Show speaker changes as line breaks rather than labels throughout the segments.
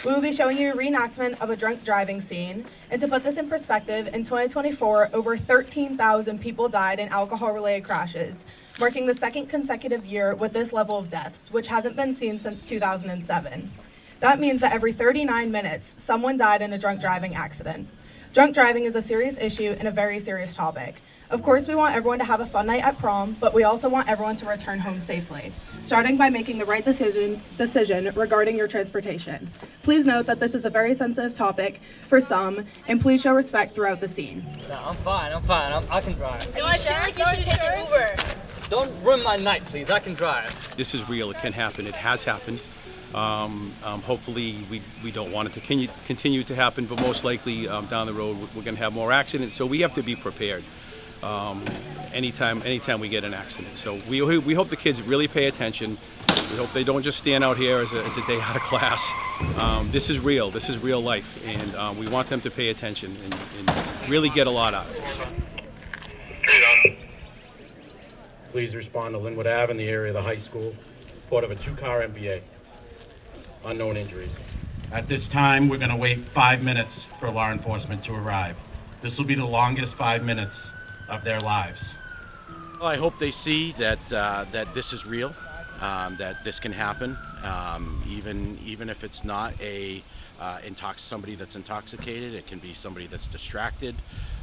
We will be showing you a reenactment of a drunk driving scene, and to put this in perspective, in 2024, over 13,000 people died in alcohol-related crashes, marking the second consecutive year with this level of deaths, which hasn't been seen since 2007. That means that every 39 minutes, someone died in a drunk driving accident. Drunk driving is a serious issue and a very serious topic. Of course, we want everyone to have a fun night at prom, but we also want everyone to return home safely, starting by making the right decision regarding your transportation. Please note that this is a very sensitive topic for some, and please show respect throughout the scene.
No, I'm fine. I can drive.
No, I feel like you should take an Uber.
Don't ruin my night, please. I can drive.
This is real. It can happen. It has happened. Hopefully we don't want it to continue to happen, but most likely down the road we're going to have more accidents, so we have to be prepared anytime we get an accident. So we hope the kids really pay attention. We hope they don't just stand out here as a day out of class. This is real. This is real life, and we want them to pay attention and really get a lot out of this.
Please respond to Linwood Ave in the area of the high school. Report of a two-car MVA. Unknown injuries. At this time, we're going to wait 5 minutes for law enforcement to arrive. This will be the longest 5 minutes of their lives.
Well, I hope they see that this is real, that this can happen, even if it's not somebody that's intoxicated. It can be somebody that's distracted,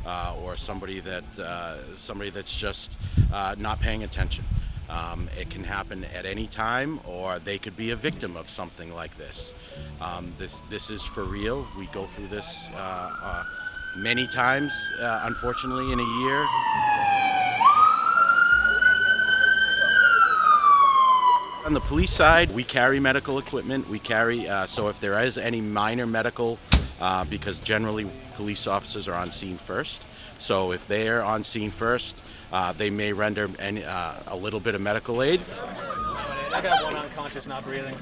or somebody that's just not paying attention. It can happen at any time, or they could be a victim of something like this. This is for real. We go through this many times, unfortunately, in a year. On the police side, we carry medical equipment. We carry, so if there is any minor medical, because generally police officers are on scene first. So if they're on scene first, they may render a little bit of medical aid.
I got one unconscious, not breathing.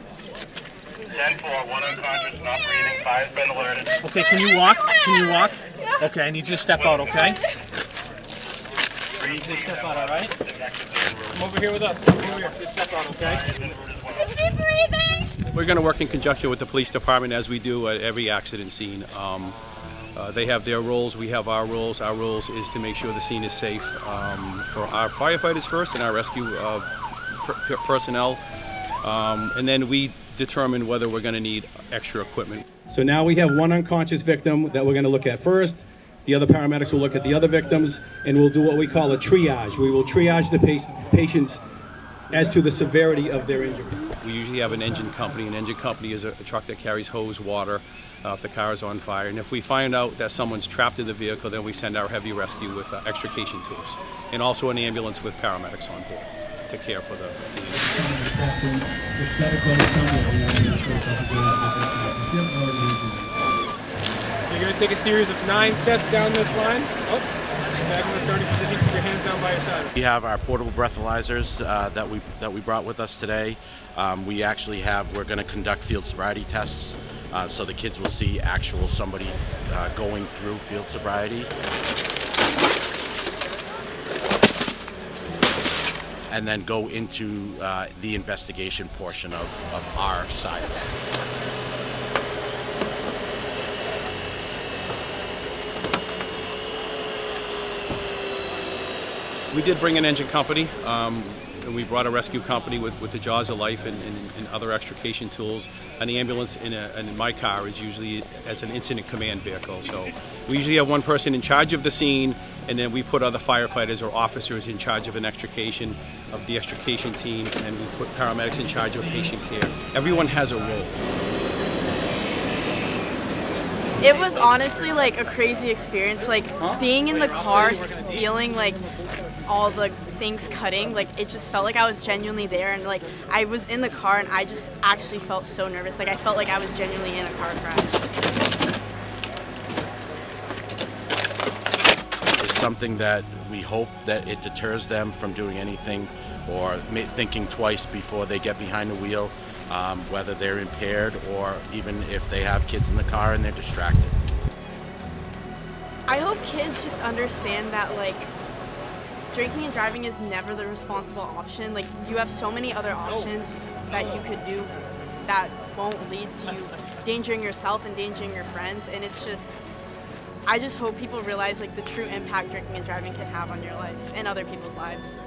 10-4, one unconscious, not breathing. Fire's been alerted.
Okay, can you walk? Okay, I need you to step out, okay? You need to step out, all right? Come over here with us. Come over here. Just step out, okay?
Is she breathing?
We're going to work in conjunction with the police department as we do at every accident scene. They have their roles, we have our roles. Our roles is to make sure the scene is safe for our firefighters first and our rescue personnel. And then we determine whether we're going to need extra equipment. So now we have one unconscious victim that we're going to look at first. The other paramedics will look at the other victims, and we'll do what we call a triage. We will triage the patients as to the severity of their injuries. We usually have an engine company. An engine company is a truck that carries hose, water, if the car is on fire. And if we find out that someone's trapped in the vehicle, then we send our heavy rescue with extrication tools. And also an ambulance with paramedics on board to care for the
You're going to take a series of 9 steps down this line. Back in the starting position, keep your hands down by your side.
We have our portable breathalyzers that we brought with us today. We're going to conduct field sobriety tests, so the kids will see somebody going through field sobriety. And then go into the investigation portion of our side of it.
We did bring an engine company, and we brought a rescue company with the Jaws of Life and other extrication tools. And the ambulance in my car is usually as an incident command vehicle. So we usually have one person in charge of the scene, and then we put other firefighters or officers in charge of the extrication team, and we put paramedics in charge of patient care. Everyone has a role.
It was honestly like a crazy experience, like being in the car, feeling like all the things cutting, like it just felt like I was genuinely there, and like I was in the car and I just actually felt so nervous, like I felt like I was genuinely in a car crash.
It's something that we hope that it deters them from doing anything or thinking twice before they get behind the wheel. Whether they're impaired or even if they have kids in the car and they're distracted.
I hope kids just understand that like drinking and driving is never the responsible option. Like you have so many other options that you could do that won't lead to you endangering yourself, endangering your friends, and it's just, I just hope people realize like the true impact drinking and driving can have on your life and other people's lives.